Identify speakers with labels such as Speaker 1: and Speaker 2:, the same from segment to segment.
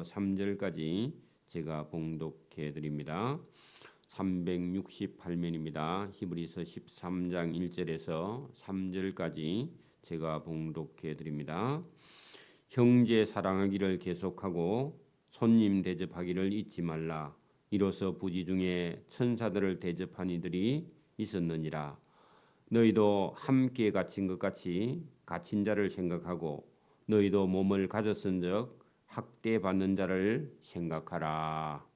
Speaker 1: 3절까지 제가 봉독해 드립니다. 368면입니다. 히브리서 13장 1절에서 3절까지 제가 봉독해 드립니다. 형제 사랑하기를 계속하고 손님 대접하기를 잊지 말라. 이로써 부지 중에 천사들을 대접한 이들이 있었느니라. 너희도 함께 갇힌 것 같이 갇힌 자를 생각하고 너희도 몸을 가졌은즉 학대받는 자를 생각하라.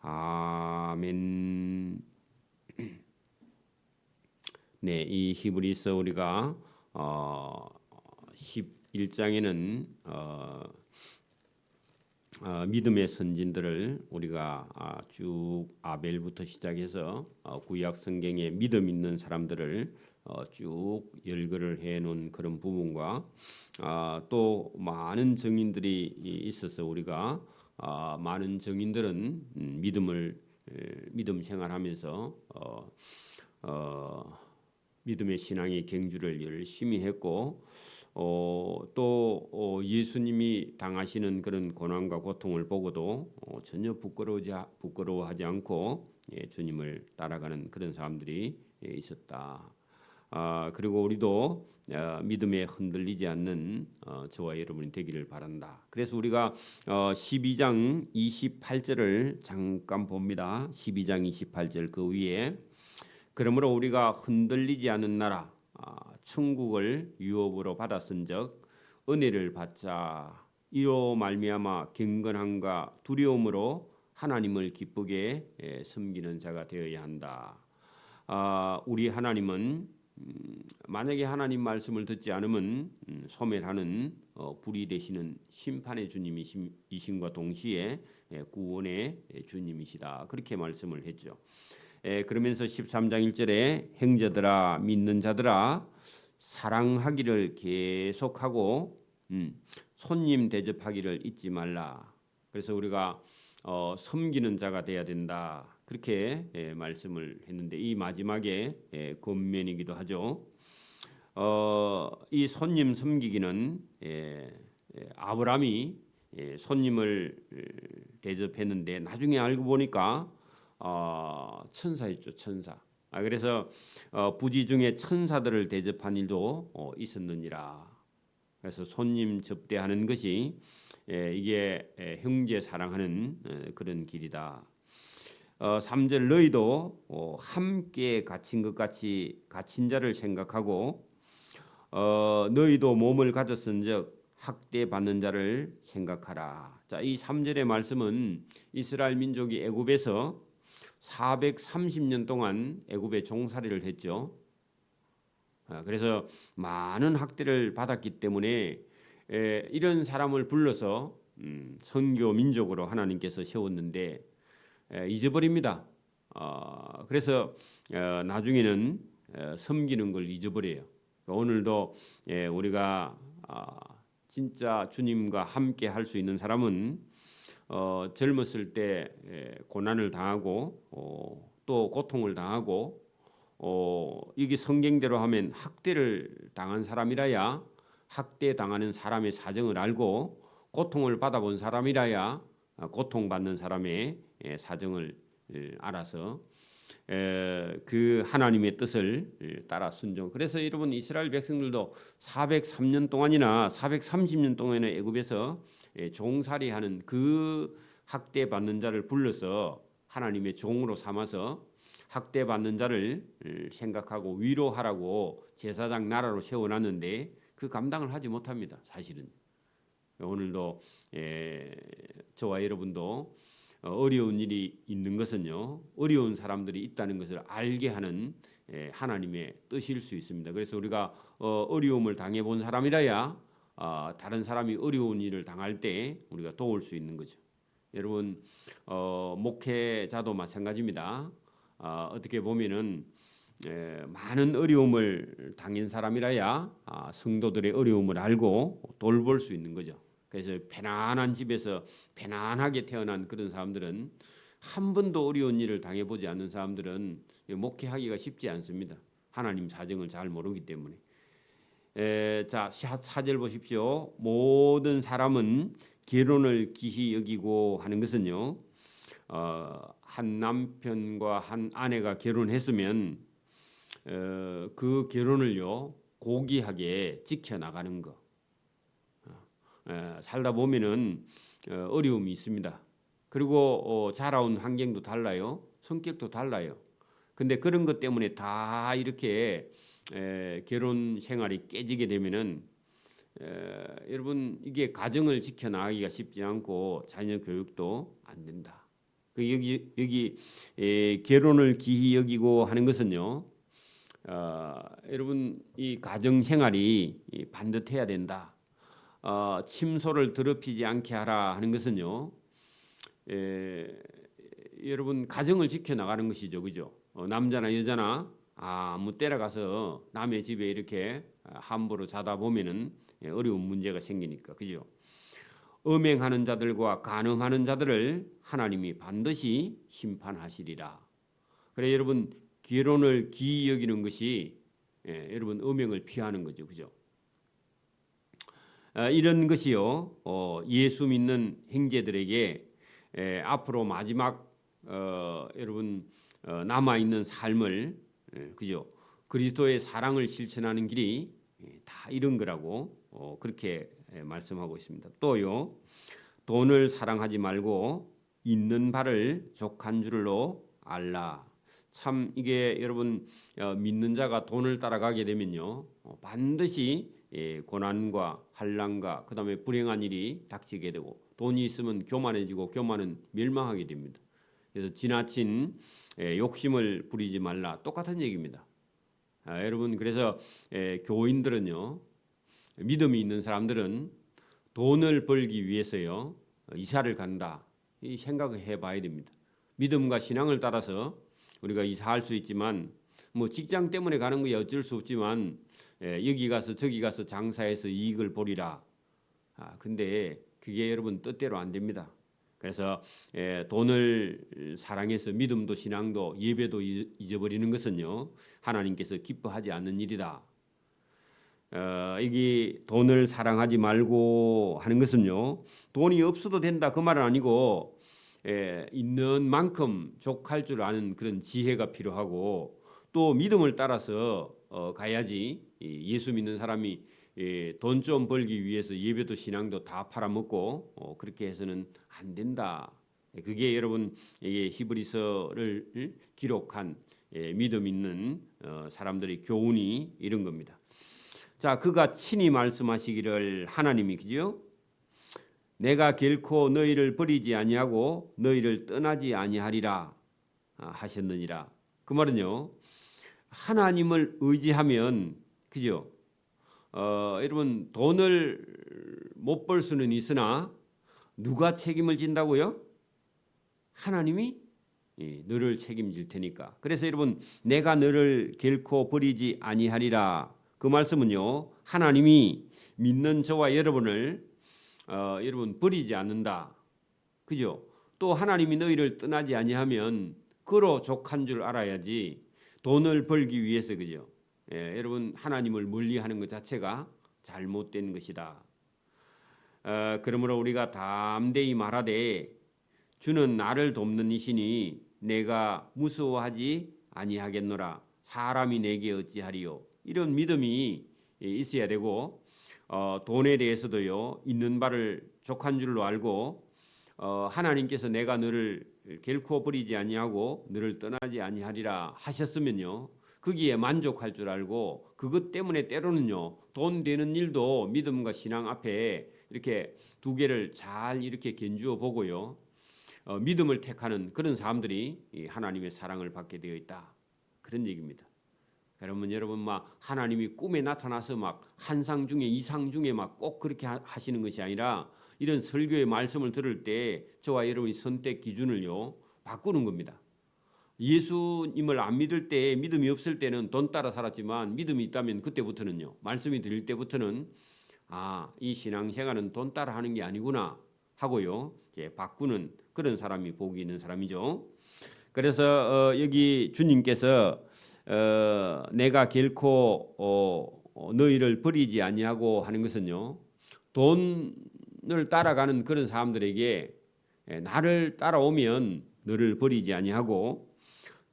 Speaker 1: 아멘. 네, 이 히브리서 우리가 11장에는 믿음의 선진들을 우리가 쭉 아벨부터 시작해서 구약 성경에 믿음 있는 사람들을 쭉 열거를 해놓은 그런 부분과 또 많은 증인들이 있어서 우리가 많은 증인들은 믿음 생활하면서 믿음의 신앙의 경주를 열심히 했고 또 예수님이 당하시는 그런 고난과 고통을 보고도 전혀 부끄러워하지 않고 주님을 따라가는 그런 사람들이 있었다. 그리고 우리도 믿음에 흔들리지 않는 저와 여러분이 되기를 바란다. 그래서 우리가 12장 28절을 잠깐 봅니다. 12장 28절 그 위에 그러므로 우리가 흔들리지 않는 나라 천국을 유업으로 받았은즉 은혜를 받자. 이로 말미암아 경건함과 두려움으로 하나님을 기쁘게 섬기는 자가 되어야 한다. 우리 하나님은 만약에 하나님 말씀을 듣지 않으면 소멸하는 불이 되시는 심판의 주님이심과 동시에 구원의 주님이시다. 그렇게 말씀을 했죠. 그러면서 13장 1절에 형제들아 믿는 자들아 사랑하기를 계속하고 손님 대접하기를 잊지 말라. 그래서 우리가 섬기는 자가 돼야 된다. 그렇게 말씀을 했는데 이 마지막에 권면이기도 하죠. 이 손님 섬기기는 아브라함이 손님을 대접했는데 나중에 알고 보니까 천사였죠, 천사. 그래서 부지 중에 천사들을 대접한 일도 있었느니라. 그래서 손님 접대하는 것이 이게 형제 사랑하는 그런 길이다. 3절 너희도 함께 갇힌 것 같이 갇힌 자를 생각하고 너희도 몸을 가졌은즉 학대받는 자를 생각하라. 자, 이 3절의 말씀은 이스라엘 민족이 애굽에서 430년 동안 애굽에 종살이를 했죠. 그래서 많은 학대를 받았기 때문에 이런 사람을 불러서 선교 민족으로 하나님께서 세웠는데 잊어버립니다. 그래서 나중에는 섬기는 걸 잊어버려요. 오늘도 우리가 진짜 주님과 함께 할 수 있는 사람은 젊었을 때 고난을 당하고 또 고통을 당하고 이게 성경대로 하면 학대를 당한 사람이라야 학대 당하는 사람의 사정을 알고 고통을 받아본 사람이라야 고통받는 사람의 사정을 알아서 그 하나님의 뜻을 따라 순종. 그래서 여러분 이스라엘 백성들도 403년 동안이나 430년 동안이나 애굽에서 종살이하는 그 학대받는 자를 불러서 하나님의 종으로 삼아서 학대받는 자를 생각하고 위로하라고 제사장 나라로 세워놨는데 그 감당을 하지 못합니다. 사실은 오늘도 저와 여러분도 어려운 일이 있는 것은요 어려운 사람들이 있다는 것을 알게 하는 하나님의 뜻일 수 있습니다. 그래서 우리가 어려움을 당해본 사람이라야 다른 사람이 어려운 일을 당할 때 우리가 도울 수 있는 거죠. 여러분 목회자도 마찬가지입니다. 어떻게 보면은 많은 어려움을 당한 사람이라야 성도들의 어려움을 알고 돌볼 수 있는 거죠. 그래서 편안한 집에서 편안하게 태어난 그런 사람들은 한 번도 어려운 일을 당해보지 않는 사람들은 목회하기가 쉽지 않습니다. 하나님 사정을 잘 모르기 때문에. 자, 4절 보십시오. 모든 사람은 결혼을 귀히 여기고 하는 것은요, 한 남편과 한 아내가 결혼했으면 그 결혼을요 고귀하게 지켜나가는 거. 살다 보면은 어려움이 있습니다. 그리고 자라온 환경도 달라요, 성격도 달라요. 근데 그런 것 때문에 다 이렇게 결혼 생활이 깨지게 되면은 여러분 이게 가정을 지켜나가기가 쉽지 않고 자녀 교육도 안 된다. 여기 결혼을 귀히 여기고 하는 것은요, 여러분 이 가정 생활이 반듯해야 된다. 침소를 더럽히지 않게 하라 하는 것은요, 여러분 가정을 지켜나가는 것이죠, 그죠? 남자나 여자나 아무 때나 가서 남의 집에 이렇게 함부로 자다 보면은 어려운 문제가 생기니까, 그죠? 음행하는 자들과 간음하는 자들을 하나님이 반드시 심판하시리라. 그래 여러분 결혼을 귀히 여기는 것이 여러분 음행을 피하는 거죠, 그죠? 이런 것이요 예수 믿는 형제들에게 앞으로 마지막 여러분 남아 있는 삶을 그죠? 그리스도의 사랑을 실천하는 길이 다 이런 거라고 그렇게 말씀하고 있습니다. 또요 돈을 사랑하지 말고 있는 바를 족한 줄로 알라. 참 이게 여러분 믿는 자가 돈을 따라가게 되면요 반드시 고난과 환난과 그다음에 불행한 일이 닥치게 되고, 돈이 있으면 교만해지고 교만은 멸망하게 됩니다. 그래서 지나친 욕심을 부리지 말라, 똑같은 얘기입니다. 여러분 그래서 교인들은요 믿음이 있는 사람들은 돈을 벌기 위해서요 이사를 간다 이 생각을 해봐야 됩니다. 믿음과 신앙을 따라서 우리가 이사할 수 있지만 뭐 직장 때문에 가는 거야 어쩔 수 없지만 여기 가서 저기 가서 장사해서 이익을 보리라. 근데 그게 여러분 뜻대로 안 됩니다. 그래서 돈을 사랑해서 믿음도 신앙도 예배도 잊어버리는 것은요 하나님께서 기뻐하지 않는 일이다. 이게 돈을 사랑하지 말고 하는 것은요 돈이 없어도 된다 그 말은 아니고 있는 만큼 족할 줄 아는 그런 지혜가 필요하고, 또 믿음을 따라서 가야지. 예수 믿는 사람이 돈 좀 벌기 위해서 예배도 신앙도 다 팔아먹고 그렇게 해서는 안 된다. 그게 여러분 히브리서를 기록한 믿음 있는 사람들의 교훈이 이런 겁니다. 자, 그가 친히 말씀하시기를 하나님이 그죠? 내가 결코 너희를 버리지 아니하고 너희를 떠나지 아니하리라 하셨느니라. 그 말은요 하나님을 의지하면 그죠? 여러분 돈을 못 벌 수는 있으나 누가 책임을 진다고요? 하나님이 너를 책임질 테니까. 그래서 여러분 내가 너를 결코 버리지 아니하리라. 그 말씀은요 하나님이 믿는 저와 여러분을 여러분 버리지 않는다. 그죠? 또 하나님이 너희를 떠나지 아니하면 그로 족한 줄 알아야지. 돈을 벌기 위해서 그죠? 여러분 하나님을 멀리하는 것 자체가 잘못된 것이다. 그러므로 우리가 담대히 말하되 주는 나를 돕는 이시니 내가 무서워하지 아니하겠노라. 사람이 내게 어찌하리요. 이런 믿음이 있어야 되고 돈에 대해서도요 있는 바를 족한 줄로 알고 하나님께서 내가 너를 결코 버리지 아니하고 너를 떠나지 아니하리라 하셨으면요 거기에 만족할 줄 알고, 그것 때문에 때로는요 돈 되는 일도 믿음과 신앙 앞에 이렇게 두 개를 잘 이렇게 견주어 보고요 믿음을 택하는 그런 사람들이 하나님의 사랑을 받게 되어 있다, 그런 얘기입니다. 그러면 여러분 막 하나님이 꿈에 나타나서 막 한상 중에 이상 중에 막 꼭 그렇게 하시는 것이 아니라 이런 설교의 말씀을 들을 때 저와 여러분이 선택 기준을요 바꾸는 겁니다. 예수님을 안 믿을 때, 믿음이 없을 때는 돈 따라 살았지만 믿음이 있다면 그때부터는요 말씀이 들릴 때부터는 이 신앙생활은 돈 따라 하는 게 아니구나 하고요 바꾸는 그런 사람이 복이 있는 사람이죠. 그래서 여기 주님께서 내가 결코 너희를 버리지 아니하고 하는 것은요 돈 예수님을 따라가는 그런 사람들에게 나를 따라오면 너를 버리지 아니하고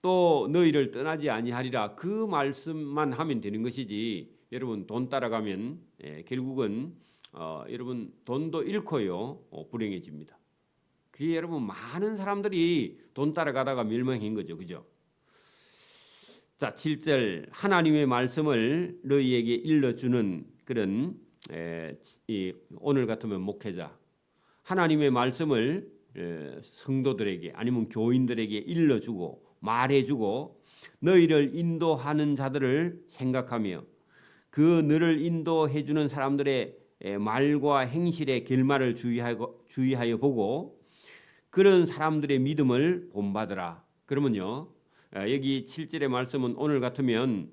Speaker 1: 또 너희를 떠나지 아니하리라 그 말씀만 하면 되는 것이지 여러분 돈 따라가면 결국은 여러분 돈도 잃고요 불행해집니다. 그게 여러분 많은 사람들이 돈 따라가다가 멸망한 거죠. 그죠? 자, 7절 하나님의 말씀을 너희에게 일러주는 그런 오늘 같으면 목회자 하나님의 말씀을 성도들에게 아니면 교인들에게 일러주고 말해주고 너희를 인도하는 자들을 생각하며 그 너를 인도해주는 사람들의 말과 행실의 결말을 주의하여 보고 그런 사람들의 믿음을 본받으라. 그러면요 여기 7절의 말씀은 오늘 같으면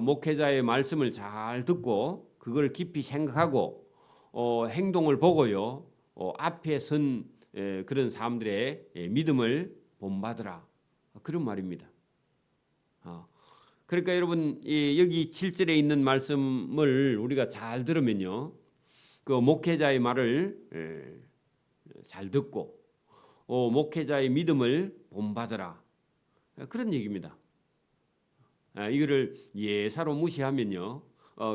Speaker 1: 목회자의 말씀을 잘 듣고 그걸 깊이 생각하고 행동을 보고요 앞에 선 그런 사람들의 믿음을 본받으라 그런 말입니다. 그러니까 여러분 여기 7절에 있는 말씀을 우리가 잘 들으면요 그 목회자의 말을 잘 듣고 목회자의 믿음을 본받으라 그런 얘기입니다. 이거를 예사로 무시하면요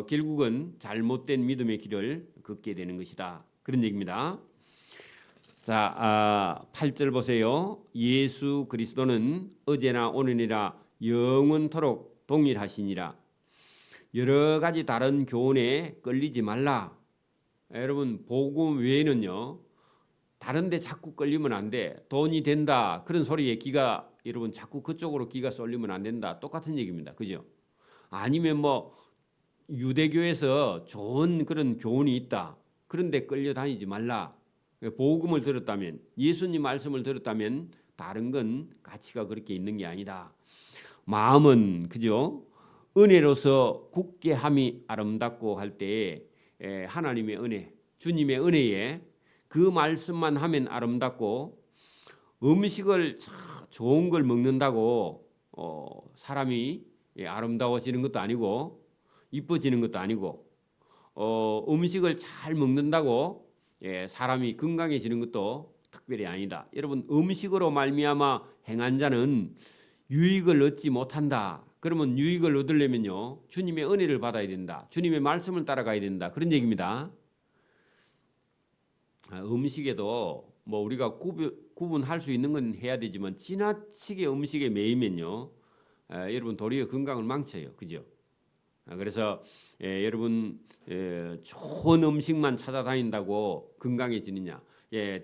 Speaker 1: 결국은 잘못된 믿음의 길을 걷게 되는 것이다 그런 얘기입니다. 자, 8절 보세요. 예수 그리스도는 어제나 오늘이라 영원토록 동일하시니라. 여러 가지 다른 교훈에 끌리지 말라. 여러분 복음 외에는요 다른 데 자꾸 끌리면 안 돼. 돈이 된다 그런 소리에 귀가 여러분 자꾸 그쪽으로 귀가 쏠리면 안 된다. 똑같은 얘기입니다. 그죠? 아니면 뭐 유대교에서 좋은 그런 교훈이 있다. 그런데 끌려다니지 말라. 복음을 들었다면 예수님 말씀을 들었다면 다른 건 가치가 그렇게 있는 게 아니다. 마음은 그죠? 은혜로서 굳게 함이 아름답고 할 때에 하나님의 은혜, 주님의 은혜에 그 말씀만 하면 아름답고 음식을 좋은 걸 먹는다고 사람이 아름다워지는 것도 아니고 이뻐지는 것도 아니고 음식을 잘 먹는다고 사람이 건강해지는 것도 특별히 아니다. 여러분 음식으로 말미암아 행한 자는 유익을 얻지 못한다. 그러면 유익을 얻으려면요 주님의 은혜를 받아야 된다. 주님의 말씀을 따라가야 된다. 그런 얘기입니다. 음식에도 뭐 우리가 구분할 수 있는 건 해야 되지만 지나치게 음식에 매이면요 여러분 도리어 건강을 망쳐요. 그죠? 그래서 여러분 좋은 음식만 찾아다닌다고 건강해지느냐?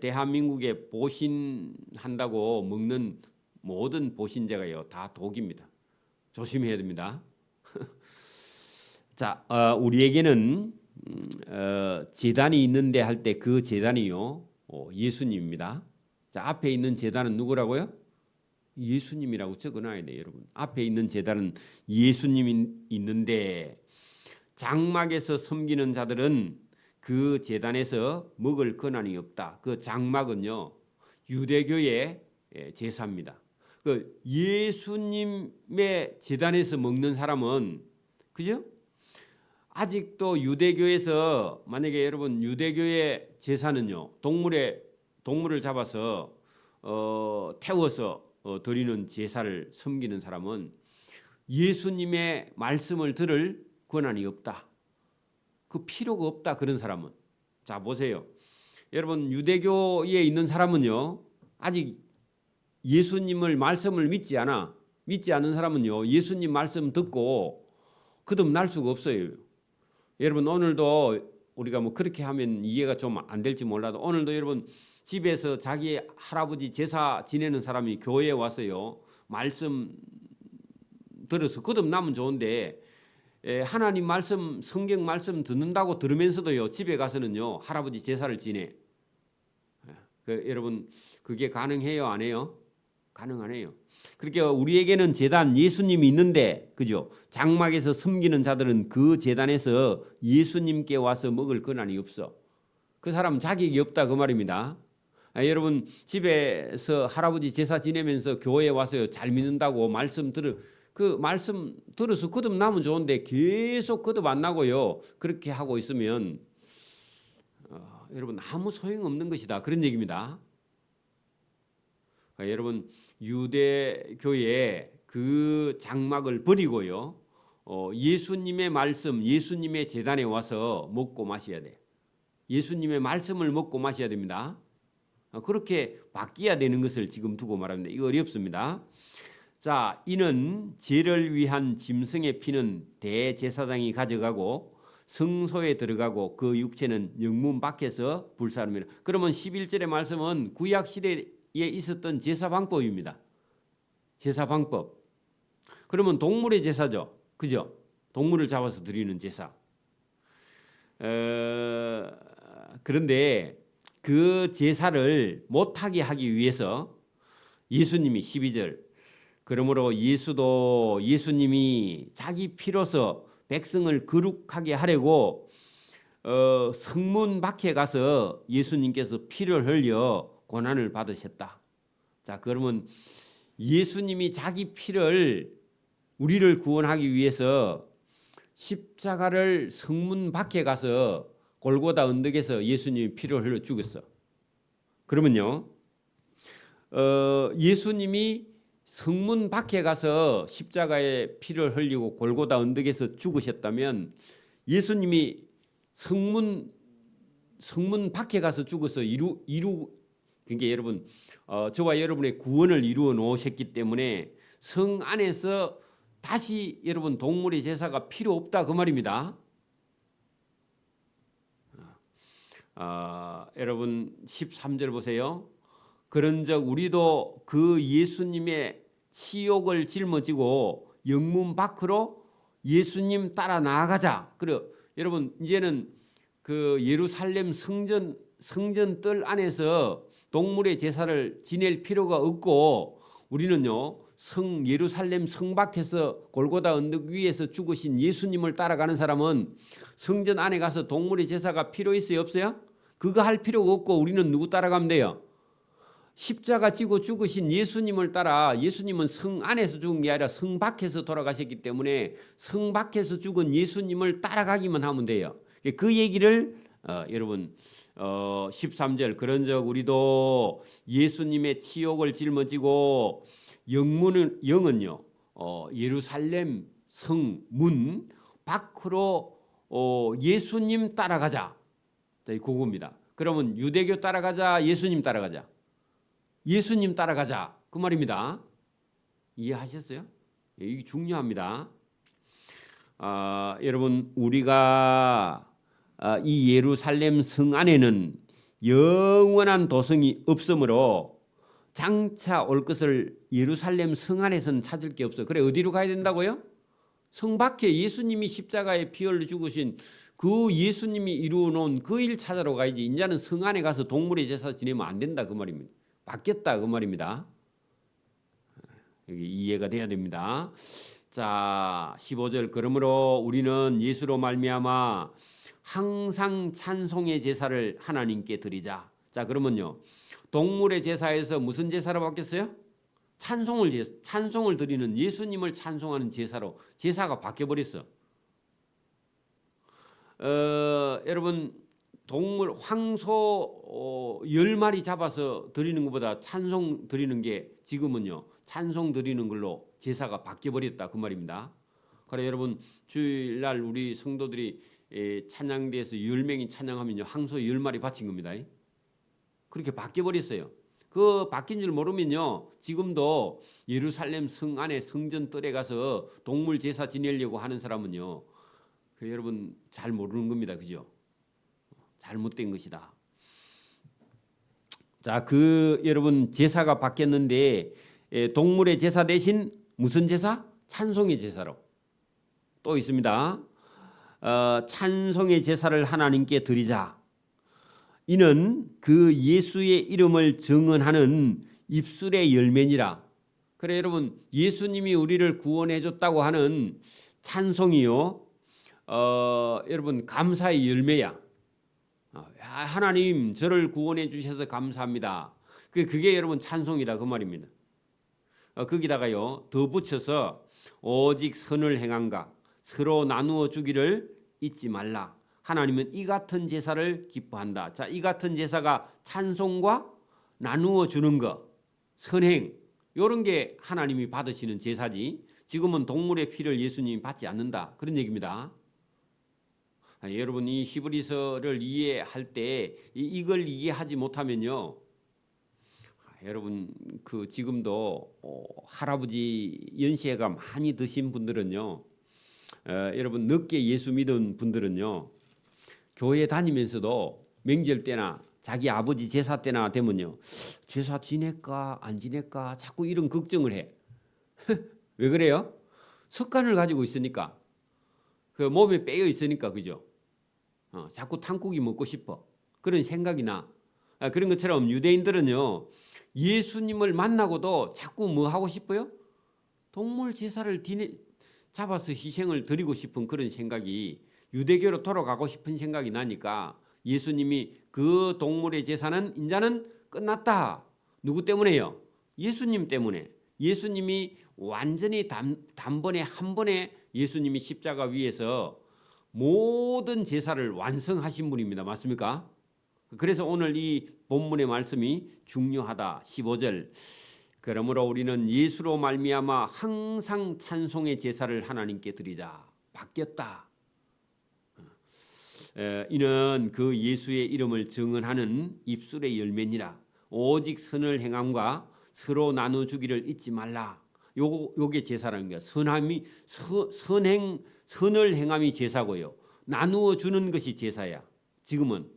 Speaker 1: 대한민국에 보신한다고 먹는 모든 보신제가요 다 독입니다. 조심해야 됩니다. 자, 우리에게는 제단이 있는데 할 때 그 제단이요 예수님입니다. 자, 앞에 있는 제단은 누구라고요? 예수님이라고 적어놔야 돼요, 여러분. 앞에 있는 제단은 예수님이 있는데 장막에서 섬기는 자들은 그 제단에서 먹을 권한이 없다. 그 장막은요 유대교의 제사입니다. 그 예수님의 제단에서 먹는 사람은 그죠? 아직도 유대교에서 만약에 여러분 유대교의 제사는요 동물을 잡아서 태워서 드리는 제사를 섬기는 사람은 예수님의 말씀을 들을 권한이 없다. 그 필요가 없다. 그런 사람은 자 보세요. 여러분 유대교에 있는 사람은요 아직 예수님을 말씀을 믿지 않은 사람은요 예수님 말씀 듣고 거듭날 수가 없어요. 여러분 오늘도 우리가 뭐 그렇게 하면 이해가 좀 안 될지 몰라도 오늘도 여러분 집에서 자기 할아버지 제사 지내는 사람이 교회에 와서요 말씀 들어서 거듭나면 좋은데 하나님 말씀 성경 말씀 듣는다고 들으면서도요 집에 가서는요 할아버지 제사를 지내. 여러분 그게 가능해요 안 해요? 가능하네요. 그러니까 우리에게는 제단 예수님이 있는데 그죠? 장막에서 섬기는 자들은 그 제단에서 예수님께 와서 먹을 권한이 없어. 그 사람은 자격이 없다 그 말입니다. 여러분 집에서 할아버지 제사 지내면서 교회에 와서 잘 믿는다고 말씀 들어서 거듭나면 좋은데 계속 거듭 안 나고요. 그렇게 하고 있으면 여러분 아무 소용없는 것이다 그런 얘기입니다. 여러분 유대교의 그 장막을 버리고요. 예수님의 말씀, 예수님의 제단에 와서 먹고 마셔야 돼. 예수님의 말씀을 먹고 마셔야 됩니다. 그렇게 바뀌어야 되는 것을 지금 두고 말합니다. 이거 어렵습니다. 자, 이는 죄를 위한 짐승의 피는 대제사장이 가져가고 성소에 들어가고 그 육체는 영문 밖에서 불사릅니다. 그러면 11절의 말씀은 구약 시대에 있었던 제사 방법입니다. 제사 방법. 그러면 동물의 제사죠. 그죠? 동물을 잡아서 드리는 제사. 그런데 그 제사를 못하게 하기 위해서 예수님이 12절 그러므로 예수님이 자기 피로서 백성을 거룩하게 하려고 성문 밖에 가서 예수님께서 피를 흘려 고난을 받으셨다. 자, 그러면 예수님이 자기 피를 우리를 구원하기 위해서 십자가를 성문 밖에 가서 골고다 언덕에서 예수님이 피를 흘려 죽었어. 그러면요, 예수님이 성문 밖에 가서 십자가에 피를 흘리고 골고다 언덕에서 죽으셨다면 예수님이 성문 밖에 가서 죽어서 그러니까 여러분 저와 여러분의 구원을 이루어 놓으셨기 때문에 성 안에서 다시 여러분 동물의 제사가 필요 없다 그 말입니다. 여러분 13절 보세요. 그런즉 우리도 그 예수님의 치욕을 짊어지고 영문 밖으로 예수님 따라 나아가자. 그래 여러분 이제는 그 예루살렘 성전 뜰 안에서 동물의 제사를 지낼 필요가 없고 우리는요 예루살렘 성 밖에서 골고다 언덕 위에서 죽으신 예수님을 따라가는 사람은 성전 안에 가서 동물의 제사가 필요 있어요 없어요? 그거 할 필요가 없고 우리는 누구 따라가면 돼요? 십자가 지고 죽으신 예수님을 따라 예수님은 성 안에서 죽은 게 아니라 성 밖에서 돌아가셨기 때문에 성 밖에서 죽은 예수님을 따라가기만 하면 돼요. 그 얘기를 여러분 13절 그런즉 우리도 예수님의 치욕을 짊어지고 영은요 예루살렘 성문 밖으로 예수님 따라가자. 그겁니다. 그러면 유대교 따라가자 예수님 따라가자. 예수님 따라가자 그 말입니다. 이해하셨어요? 이게 중요합니다. 여러분 우리가 이 예루살렘 성 안에는 영원한 도성이 없으므로 장차 올 것을 예루살렘 성 안에서는 찾을 게 없어. 그래 어디로 가야 된다고요? 성 밖에 예수님이 십자가에 피 흘려 죽으신 그 예수님이 이루어 놓은 그 일 찾아러 가야지. 이제는 성 안에 가서 동물의 제사 지내면 안 된다 그 말입니다. 바뀌었다 그 말입니다. 여기 이해가 돼야 됩니다. 자 15절 그러므로 우리는 예수로 말미암아 항상 찬송의 제사를 하나님께 드리자. 자 그러면요 동물의 제사에서 무슨 제사로 바뀌었어요? 찬송을 드리는 예수님을 찬송하는 제사로 제사가 바뀌어버렸어. 여러분 동물 황소 10마리 잡아서 드리는 것보다 찬송 드리는 게 지금은요 찬송 드리는 걸로 제사가 바뀌어버렸다 그 말입니다. 그래 여러분 주일날 우리 성도들이 찬양대에서 10명이 찬양하면요 황소 10마리 바친 겁니다. 그렇게 바뀌어버렸어요. 그 바뀐 줄 모르면요 지금도 예루살렘 성 안에 성전 뜰에 가서 동물 제사 지내려고 하는 사람은요 여러분 잘 모르는 겁니다. 그죠? 잘못된 것이다. 자, 여러분 제사가 바뀌었는데 동물의 제사 대신 무슨 제사? 찬송의 제사로 또 있습니다. 찬송의 제사를 하나님께 드리자. 이는 그 예수의 이름을 증언하는 입술의 열매니라. 그래 여러분 예수님이 우리를 구원해 줬다고 하는 찬송이요. 여러분 감사의 열매야. 하나님 저를 구원해 주셔서 감사합니다. 그게 여러분 찬송이다 그 말입니다. 거기다가요 더 붙여서 오직 선을 행한가 서로 나누어 주기를 잊지 말라. 하나님은 이 같은 제사를 기뻐한다. 자, 이 같은 제사가 찬송과 나누어 주는 것, 선행, 이런 게 하나님이 받으시는 제사지. 지금은 동물의 피를 예수님이 받지 않는다. 그런 얘기입니다. 여러분, 이 히브리서를 이해할 때 이걸 이해하지 못하면요, 여러분 그 지금도 할아버지 연세가 많이 드신 분들은요, 여러분 늦게 예수 믿은 분들은요, 교회 다니면서도 명절 때나 자기 아버지 제사 때나 되면요, 제사 지낼까 안 지낼까 자꾸 이런 걱정을 해. 왜 그래요? 습관을 가지고 있으니까, 그 몸에 빼어 있으니까, 그죠? 자꾸 탕국이 먹고 싶어. 그런 생각이 나. 그런 것처럼 유대인들은요, 예수님을 만나고도 자꾸 뭐 하고 싶어요? 동물 제사를 잡아서 희생을 드리고 싶은 그런 생각이, 유대교로 돌아가고 싶은 생각이 나니까 예수님이 그 동물의 제사는 이제는 끝났다. 누구 때문에요? 예수님 때문에. 예수님이 완전히 단번에 한 번에 예수님이 십자가 위에서 모든 제사를 완성하신 분입니다. 맞습니까? 그래서 오늘 이 본문의 말씀이 중요하다. 15절. 그러므로 우리는 예수로 말미암아 항상 찬송의 제사를 하나님께 드리자. 바뀌었다. 이는 그 예수의 이름을 증언하는 입술의 열매니라. 오직 선을 행함과 서로 나눠 주기를 잊지 말라. 요게 제사라는 거야. 선을 행함이 제사고요. 나누어 주는 것이 제사야. 지금은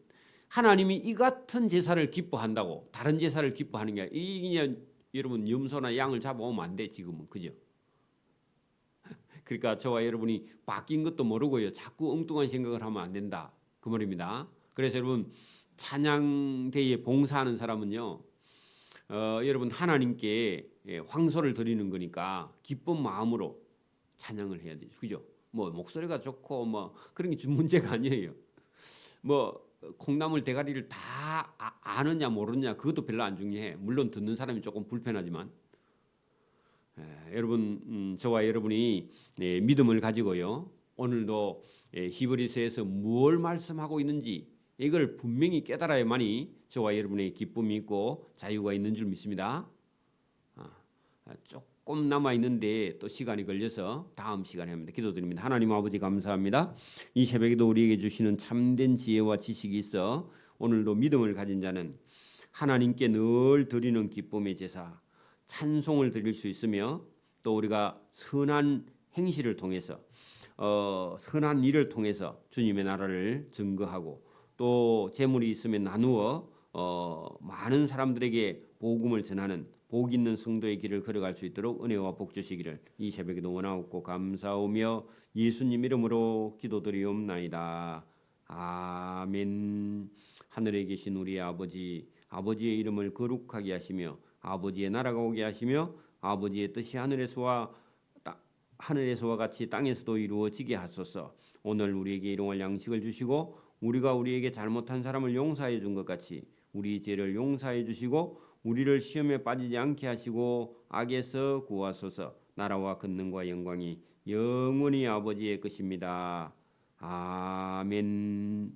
Speaker 1: 하나님이 이 같은 제사를 기뻐한다고, 다른 제사를 기뻐하는 게 이게 여러분 염소나 양을 잡아오면 안 돼. 지금은, 그죠? 그러니까 저와 여러분이 바뀐 것도 모르고요, 자꾸 엉뚱한 생각을 하면 안 된다, 그 말입니다. 그래서 여러분 찬양대에 봉사하는 사람은요, 여러분 하나님께 황소를 드리는 거니까 기쁜 마음으로 찬양을 해야 되죠, 그죠? 뭐 목소리가 좋고 뭐 그런 게 문제가 아니에요. 뭐 콩나물 대가리를 다 아느냐 모르느냐 그것도 별로 안 중요해. 물론 듣는 사람이 조금 불편하지만, 여러분 저와 여러분이 믿음을 가지고요, 오늘도 히브리서에서 뭘 말씀하고 있는지 이걸 분명히 깨달아야만이 저와 여러분의 기쁨이 있고 자유가 있는 줄 믿습니다. 조금 남아 있는데 또 시간이 걸려서 다음 시간에 합니다. 기도드립니다. 하나님 아버지 감사합니다. 이 새벽에도 우리에게 주시는 참된 지혜와 지식이 있어 오늘도 믿음을 가진 자는 하나님께 늘 드리는 기쁨의 제사, 찬송을 드릴 수 있으며, 또 우리가 선한 행실을 통해서 선한 일을 통해서 주님의 나라를 증거하고, 또 재물이 있으면 나누어 많은 사람들에게 복음을 전하는 복 있는 성도의 길을 걸어갈 수 있도록 은혜와 복 주시기를 이 새벽에도 원하옵고 감사오며 예수님 이름으로 기도드리옵나이다. 아멘. 하늘에 계신 우리 아버지, 아버지의 이름을 거룩하게 하시며 아버지의 나라가 오게 하시며 아버지의 뜻이 하늘에서와 같이 땅에서도 이루어지게 하소서. 오늘 우리에게 일용할 양식을 주시고 우리가 우리에게 잘못한 사람을 용서해 준 것 같이 우리 죄를 용서해 주시고 우리를 시험에 빠지지 않게 하시고 악에서 구하소서. 나라와 권능과 영광이 영원히 아버지의 것입니다. 아멘.